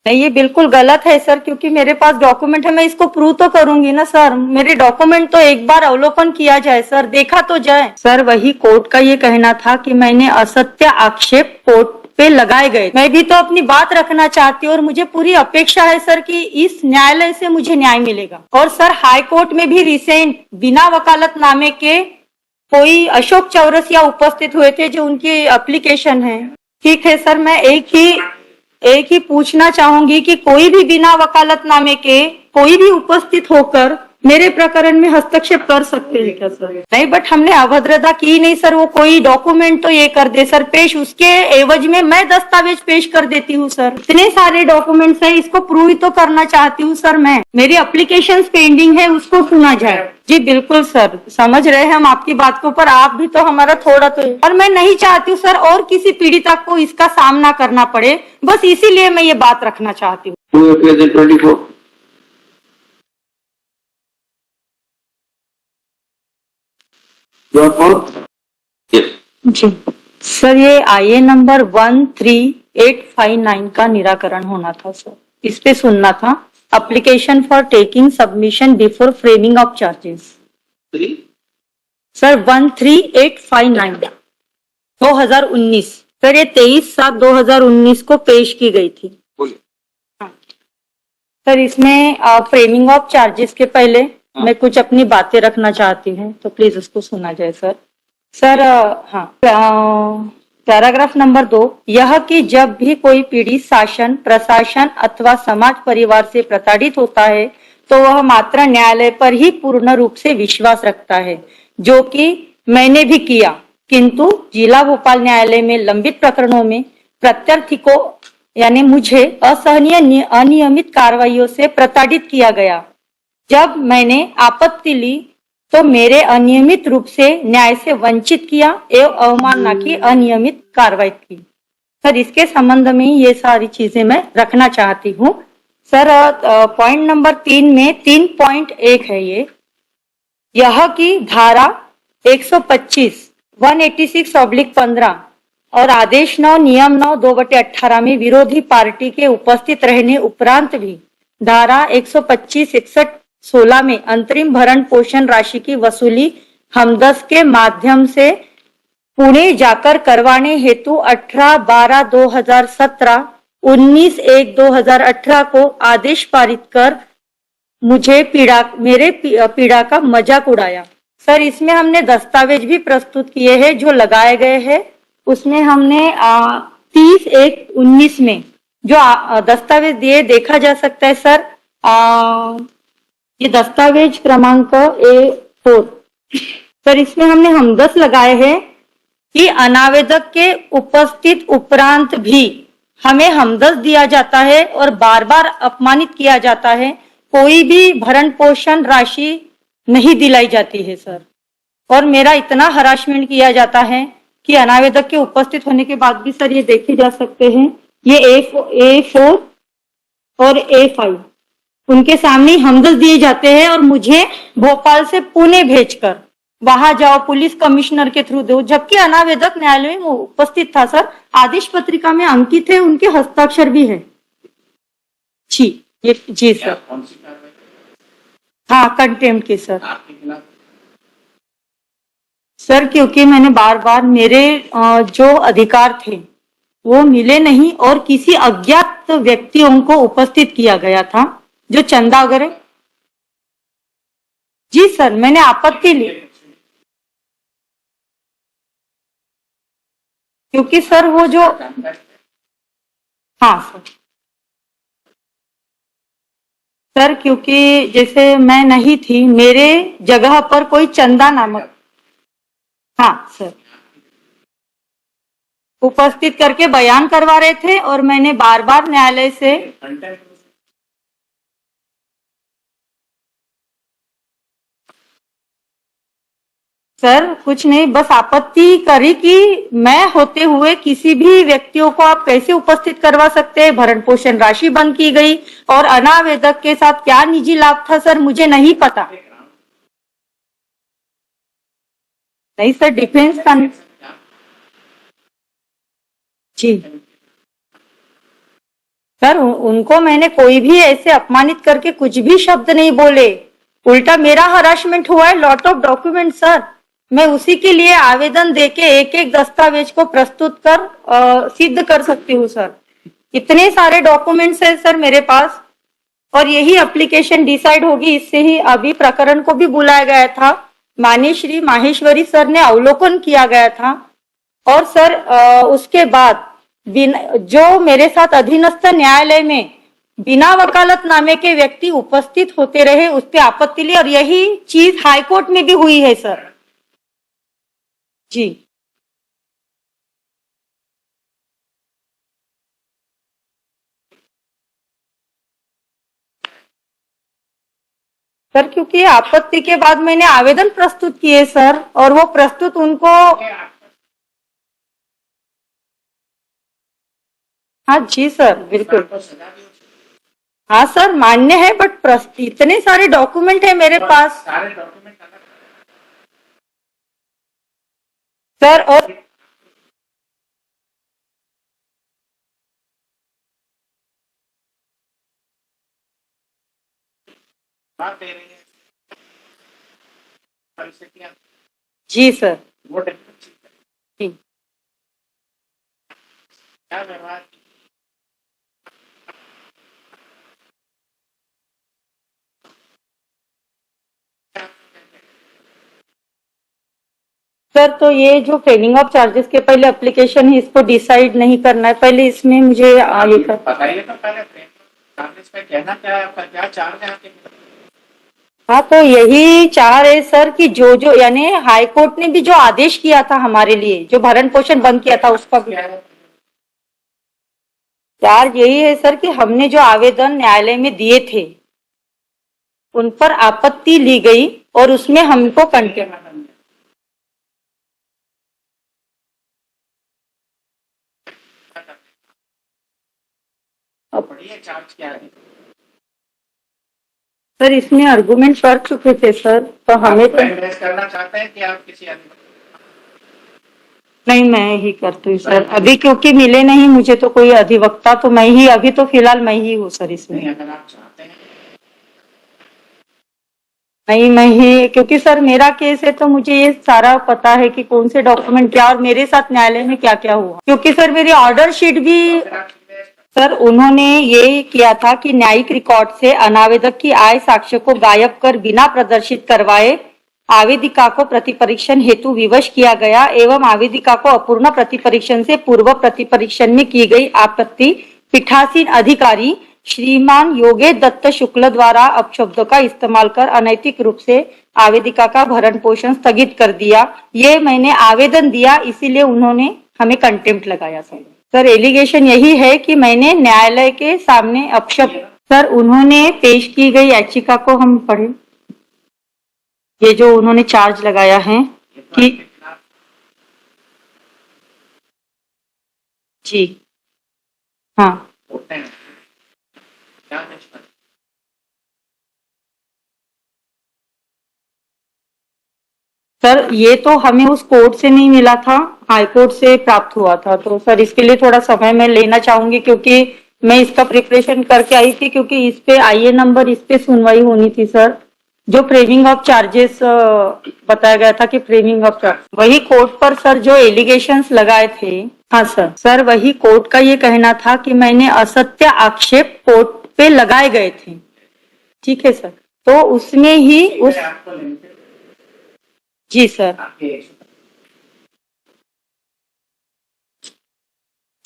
नहीं, ये बिल्कुल गलत है सर, क्योंकि मेरे पास डॉक्यूमेंट है, मैं इसको प्रूव तो करूंगी ना सर। मेरे डॉक्यूमेंट तो एक बार अवलोकन किया जाए सर, देखा तो जाए सर। वही कोर्ट का ये कहना था कि मैंने असत्य आक्षेप कोर्ट पे लगाए गए। मैं भी तो अपनी बात रखना चाहती हूँ और मुझे पूरी अपेक्षा है सर कि इस न्यायालय से मुझे न्याय मिलेगा। और सर हाई कोर्ट में भी रिसेंट बिना वकालतनामे के कोई अशोक चौरसिया उपस्थित हुए थे, जो उनकी एप्लीकेशन है। ठीक है सर, मैं एक ही पूछना चाहूंगी कि कोई भी बिना वकालतनामे के कोई भी उपस्थित होकर मेरे प्रकरण में हस्तक्षेप कर सकते हैं क्या सर? नहीं, बट हमने अभद्रता की नहीं सर। वो कोई डॉक्यूमेंट तो ये कर दे सर पेश, उसके एवज में मैं दस्तावेज पेश कर देती हूँ सर। इतने सारे डॉक्यूमेंट्स है, इसको प्रूव ही तो करना चाहती हूँ सर। मैं मेरी एप्लीकेशन पेंडिंग है, उसको सुना जाए। जी बिल्कुल सर, समझ रहे हैं हम आपकी बात को, पर आप भी तो हमारा थोड़ा तो। और मैं नहीं चाहती हूँ सर और किसी पीड़िता को इसका सामना करना पड़े, बस इसीलिए मैं ये बात रखना चाहती हूँ। जी सर, ये IA नंबर 13859 का निराकरण होना था सर, इस पे सुनना था। Application for taking submission before framing of charges sir 13859 2019 sir, ये 23/7/2019 को पेश की गई थी। हाँ। सर इसमें फ्रेमिंग ऑफ चार्जेस के पहले मैं कुछ अपनी बातें रखना चाहती हूँ, तो प्लीज उसको सुना जाए सर। सर हाँ, पैराग्राफ नंबर 2, यह कि जब भी कोई पीड़ित शासन, प्रशासन अथवा समाज परिवार से प्रताड़ित होता है तो वह मात्र न्यायालय पर ही पूर्ण रूप से विश्वास रखता है, जो कि मैंने भी किया। किंतु जिला भोपाल न्यायालय में लंबित प्रकरणों में प्रत्यर्थी को यानी मुझे असहनीय अनियमित कार्रवाइयों से प्रताड़ित किया गया। जब मैंने आपत्ति ली तो मेरे अनियमित रूप से न्याय से वंचित किया एवं अवमानना की अनियमित कार्रवाई की। सर इसके संबंध में ये सारी चीजें मैं रखना चाहती हूँ सर। पॉइंट नंबर 3 में 3.1 है ये, यह की धारा 125 186/15 और आदेश 9 नियम 9 2/18 में विरोधी पार्टी के उपस्थित रहने उपरांत भी धारा 125 61 16 में अंतरिम भरण पोषण राशि की वसूली हमदर्द के माध्यम से पुणे जाकर करवाने हेतु 18/12/2017 19/1/2018 को आदेश पारित कर मुझे मेरे पीड़ा का मजाक उड़ाया। सर इसमें हमने दस्तावेज भी प्रस्तुत किए हैं जो लगाए गए हैं। उसमें हमने 30/1/19 में जो दस्तावेज दिए देखा जा सकता है सर। ये दस्तावेज क्रमांक A4 सर, इसमें हमने हमदर्द लगाए हैं कि अनावेदक के उपस्थित उपरांत भी हमें हमदर्द दिया जाता है और बार बार अपमानित किया जाता है, कोई भी भरण पोषण राशि नहीं दिलाई जाती है सर। और मेरा इतना हरासमेंट किया जाता है कि अनावेदक के उपस्थित होने के बाद भी सर ये देखे जा सकते हैं, ये A4 और A5 उनके सामने हमदर्द दिए जाते हैं और मुझे भोपाल से पुणे भेजकर वहां जाओ पुलिस कमिश्नर के थ्रू दो, जबकि अनावेदक न्यायालय में उपस्थित था सर। आदेश पत्रिका में अंकित है, उनके हस्ताक्षर भी है। जी सर। हाँ, कंटेम्प्ट की सर। सर क्योंकि मैंने बार बार मेरे जो अधिकार थे वो मिले नहीं और किसी अज्ञात व्यक्तियों को उपस्थित किया गया था जो चंदा वगैरह। जी सर, मैंने आपत्ति ली क्योंकि सर वो जो हाँ सर क्योंकि जैसे मैं नहीं थी, मेरे जगह पर कोई चंदा नामक हाँ सर उपस्थित करके बयान करवा रहे थे और मैंने बार बार न्यायालय से सर कुछ नहीं, बस आपत्ति करी कि मैं होते हुए किसी भी व्यक्तियों को आप कैसे उपस्थित करवा सकते हैं। भरण पोषण राशि बंद की गई और अनावेदक के साथ क्या निजी लाभ था सर मुझे नहीं पता। नहीं सर, डिफेंस का जी सर उनको मैंने कोई भी ऐसे अपमानित करके कुछ भी शब्द नहीं बोले, उल्टा मेरा हरासमेंट हुआ है। लॉट ऑफ डॉक्यूमेंट सर, मैं उसी के लिए आवेदन देके एक एक दस्तावेज को प्रस्तुत कर सिद्ध कर सकती हूँ सर। इतने सारे डॉक्यूमेंट्स है सर मेरे पास, और यही एप्लीकेशन डिसाइड होगी, इससे ही अभी प्रकरण को भी बुलाया गया था। माननीय श्री माहेश्वरी सर ने अवलोकन किया गया था, और सर उसके बाद जो मेरे साथ अधीनस्थ न्यायालय में बिना वकालतनामे के व्यक्ति उपस्थित होते रहे, उस पर आपत्ति ली, और यही चीज हाईकोर्ट में भी हुई है सर। जी सर, क्योंकि आपत्ति के बाद मैंने आवेदन प्रस्तुत किए सर, और वो प्रस्तुत उनको, हाँ जी सर बिल्कुल, हाँ सर मान्य है, बट इतने सारे डॉक्यूमेंट है मेरे पास सर। और जी सर, जी सर, तो ये जो पेंडिंग ऑफ चार्जेस के पहले एप्लीकेशन है, इसको डिसाइड नहीं करना है पहले, इसमें मुझे ये कर बताइए तो पहले चार्जेस पे कहना क्या है, आपका क्या चार्ज है आपके? हाँ, तो यही चाह रहे सर कि जो जो यानी हाई कोर्ट ने भी जो आदेश किया था हमारे लिए, जो भरण पोषण बंद किया था, उसका भी चार्ज यही है सर कि हमने जो आवेदन न्यायालय में दिए थे उन पर आपत्ति ली गई, और उसमें हमको कंटेम्प्ट, चार्ज क्या है सर इसमें आर्गुमेंट कर चुके थे सर, तो हमें तो इन्वेस्ट करना चाहते हैं कि आप किसी नहीं, मैं ही करती हूँ सर अभी, क्योंकि मिले नहीं मुझे तो कोई अधिवक्ता, तो मैं ही अभी तो फिलहाल मैं ही हूँ सर इसमें। अगर आप चाहते हैं नहीं, मैं ही, क्योंकि सर मेरा केस है तो मुझे ये सारा पता है कि कौन से डॉक्यूमेंट क्या, और मेरे साथ न्यायालय में क्या क्या हुआ, क्योंकि सर मेरी ऑर्डर शीट भी सर उन्होंने ये किया था कि न्यायिक रिकॉर्ड से अनावेदक की आय साक्ष्य को गायब कर बिना प्रदर्शित करवाए आवेदिका को प्रतिपरीक्षण हेतु विवश किया गया, एवं आवेदिका को अपूर्ण प्रतिपरीक्षण से पूर्व प्रतिपरीक्षण में की गई आपत्ति पीठासीन अधिकारी श्रीमान योगेश दत्त शुक्ल द्वारा अपशब्दों का इस्तेमाल कर अनैतिक रूप से आवेदिका का भरण पोषण स्थगित कर दिया। ये मैंने आवेदन दिया, इसीलिए उन्होंने हमें कंटेम्प्ट लगाया सर। एलिगेशन यही है कि मैंने न्यायालय के सामने अपशब्द, सर उन्होंने पेश की गई याचिका को हम पढ़े, ये जो उन्होंने चार्ज लगाया है कि जी हाँ सर, ये तो हमें उस कोर्ट से नहीं मिला था, हाई कोर्ट से प्राप्त हुआ था, तो सर इसके लिए थोड़ा समय मैं लेना चाहूंगी, क्योंकि मैं इसका प्रिपरेशन करके आई थी, क्योंकि इस पे आईए नंबर, इस पे सुनवाई होनी थी सर। जो फ्रेमिंग ऑफ चार्जेस बताया गया था कि फ्रेमिंग ऑफ चार्ज, वही कोर्ट पर सर जो एलिगेशंस लगाए थे, हाँ सर वही कोर्ट का ये कहना था कि मैंने असत्य आक्षेप कोर्ट पे लगाए गए थे, ठीक है सर, तो उसमें ही उस, जी सर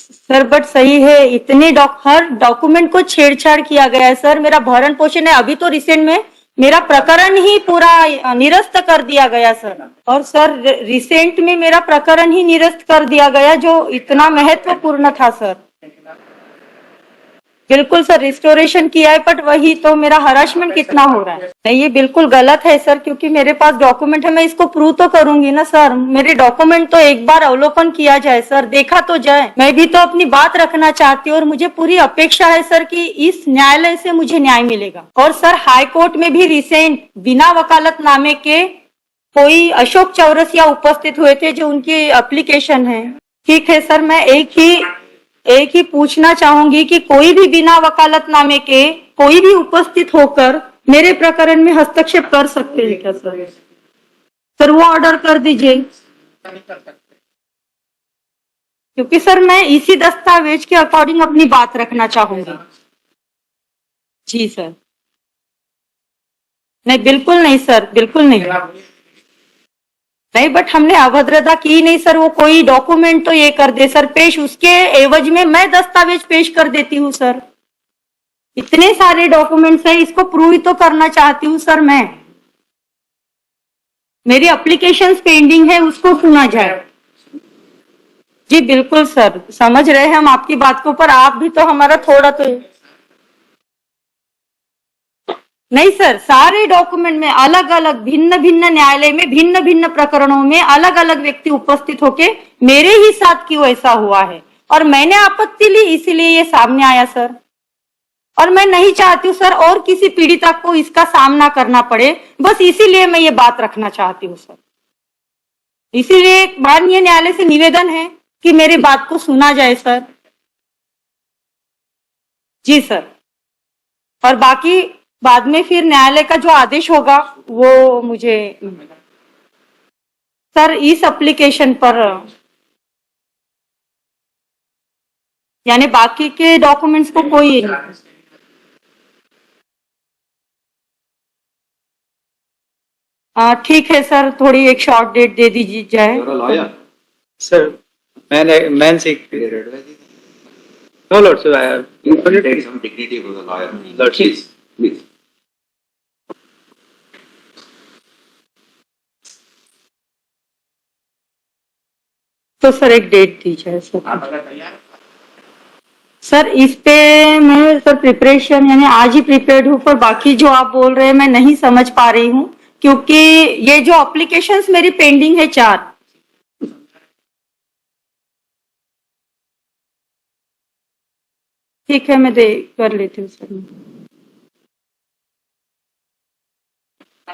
सर, बट सही है, इतने हर डॉक्यूमेंट को छेड़छाड़ किया गया है सर। मेरा भरण पोषण है, अभी तो रिसेंट में मेरा प्रकरण ही पूरा निरस्त कर दिया गया सर, और सर रिसेंट में मेरा प्रकरण ही निरस्त कर दिया गया, जो इतना महत्वपूर्ण था सर। बिल्कुल सर, रिस्टोरेशन किया है, बट वही तो मेरा हरासमेंट कितना हो रहा है। नहीं, ये बिल्कुल गलत है सर, क्योंकि मेरे पास डॉक्यूमेंट है, मैं इसको प्रूव तो करूंगी ना सर। मेरे डॉक्यूमेंट तो एक बार अवलोकन किया जाए सर, देखा तो जाए। मैं भी तो अपनी बात रखना चाहती हूँ, और मुझे पूरी अपेक्षा है सर कि इस न्यायालय से मुझे न्याय मिलेगा। और सर हाई कोर्ट में भी रिसेंट बिना वकालतनामे के कोई अशोक चौरसिया उपस्थित हुए थे, जो उनकी एप्लीकेशन है। ठीक है सर, मैं एक ही एक ही पूछना चाहूंगी कि कोई भी बिना वकालतनामे के कोई भी उपस्थित होकर मेरे प्रकरण में हस्तक्षेप कर सकते हैं क्या सर? सर वो ऑर्डर कर दीजिए, नहीं कर सकते। क्योंकि सर मैं इसी दस्तावेज के अकॉर्डिंग अपनी बात रखना चाहूंगी। जी सर। नहीं बिल्कुल नहीं सर, बिल्कुल नहीं। नहीं बट हमने अभद्रता की नहीं सर, वो कोई डॉक्यूमेंट तो ये कर दे सर पेश, उसके एवज में मैं दस्तावेज पेश कर देती हूँ सर। इतने सारे डॉक्यूमेंट्स है, इसको प्रूव ही तो करना चाहती हूँ सर मैं। मेरी एप्लीकेशन पेंडिंग है, उसको सुना जाए। जी बिल्कुल सर, समझ रहे हैं हम आपकी बात को, पर आप भी तो हमारा थोड़ा तो नहीं सर, सारे डॉक्यूमेंट में अलग अलग भिन्न भिन्न न्यायालय में भिन्न भिन्न प्रकरणों में अलग अलग व्यक्ति उपस्थित होके मेरे ही साथ क्यों ऐसा हुआ है, और मैंने आपत्ति ली इसीलिए ये सामने आया सर। और मैं नहीं चाहती हूँ सर और किसी पीड़िता को इसका सामना करना पड़े, बस इसीलिए मैं ये बात रखना चाहती हूँ सर। इसीलिए माननीय न्यायालय से निवेदन है कि मेरी बात को सुना जाए सर। जी सर। और बाकी बाद में फिर न्यायालय का जो आदेश होगा वो मुझे सर इस एप्लीकेशन पर, यानी बाकी के डॉक्यूमेंट्स को कोई ठीक है सर, थोड़ी एक शॉर्ट डेट दे दीजिए जाए। Sir, man seek. No, Lord, sir, I have. Take some dignity for the lawyer. Lord, Please, please. तो सर एक डेट दीजिए सर। आप अगर तैयार सर इस पे मैं सर प्रिपरेशन यानी आज ही प्रिपेयर्ड हूँ, पर बाकी जो आप बोल रहे हैं मैं नहीं समझ पा रही हूँ, क्योंकि ये जो एप्लीकेशंस मेरी पेंडिंग है 4। ठीक है मैं दे कर लेती हूँ सर।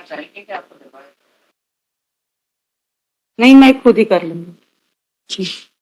चाहेंगे कि आपको दिलवाएं? नहीं मैं खुद ही कर लूंगी। जी।